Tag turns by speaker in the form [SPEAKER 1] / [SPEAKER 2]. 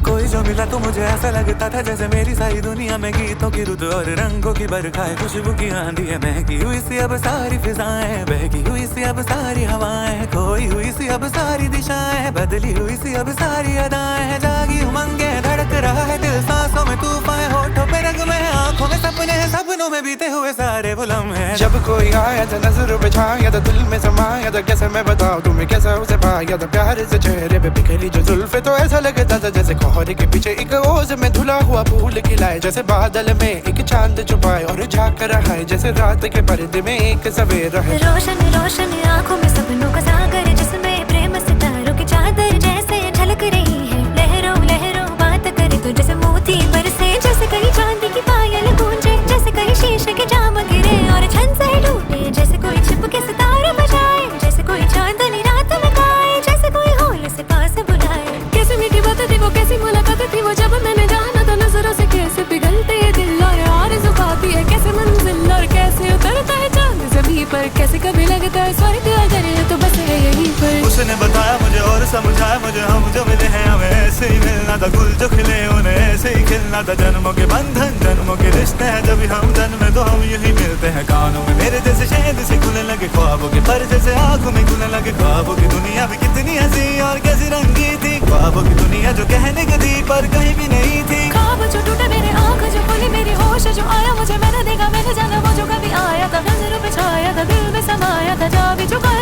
[SPEAKER 1] कोई जो मिला तो मुझे ऐसा लगता था जैसे मेरी सारी दुनिया में गीतों की रुत और रंगों की बरखा है, खुशबू की आंधी है, महकी हुई सी अब सारी फिजाएं, बहकी हुई सी अब सारी हवाएं, खोई हुई सी अब सारी दिशाएं, बदली हुई सी अब सारी अदाएं, जागी उमंगे धड़क रहा है दिल, सांसों में तूफान, होठों पे नगमे हैं, आंखों में सपने हैं, सपनों में बीते हुए सारे वो लम्हे हैं।
[SPEAKER 2] जब कोई आया था नजरों पे छाया था, दिल में समाया था, कैसे मैं बताऊं तुम्हें कैसा उसे पाया था, प्यार से चेहरे पे बिखरी जो जुल्फे, तो ऐसा लगता था जैसे कोहरे के पीछे एक ओज में धुला हुआ फूल खिलाए, जैसे बादल में एक चांद छुपाए और झांक रहा है, जैसे रात के पर्दे में एक सवेरा है।
[SPEAKER 3] रोशन रोशन आंखों में सपनों का सागर, जिसमें प्रेम सितारों की चादर जैसे झलक रही है, लहरों लहरों बात करे तो जैसे मोती बरसे, जैसे कहीं चांदी की पायल गूंजे, जैसे कहीं शीशे के जाम गिरे और छन से टूटे, जैसे कोई छिप के सितारे बजाए, जैसे कोई चांदनी रात में गाए, जैसे कोई होल से पास बुलाए। कैसी मीठी बात थी वो, कैसी मुलाकात थी वो, जब मैंने जाना था नजरों से कैसे पिघलते ये दिल और आरज़ू खाती है कैसे मंजिल, और कैसे उतरता है चांद ज़मीं पर, कैसे कभी लगता है स्वर्ग अगर है तो बस है यहीं पर।
[SPEAKER 1] उसने बताया मुझे और समझाया मुझे, हम जो मिले हैं हमें ऐसे ही मिलना था, गुल जो खिले उन्हें ऐसे ही खिलना था, जन्मों के बंधन जन्मों के रिश्ते हैं, जब हम जन्म में तो हम यही मिलते हैं, कानों में मेरे जैसे शहद से खुलने लगे ख्वाबों के पर, जैसे आंखों में खुलने लगे ख्वाबों की दुनिया भी कितनी हंसी और कैसी रंगी थी, ख्वाबों की दुनिया जो कहने की थी पर कहीं भी नहीं थी।
[SPEAKER 3] ख्वाब जो टूटे मेरे आँख जो खुली मेरी होश जो आया, मुझे मैंने देखा मैंने जाना वो जो कभी आया था, नजरों पे छाया था दिल में समाया था, जा भी चुका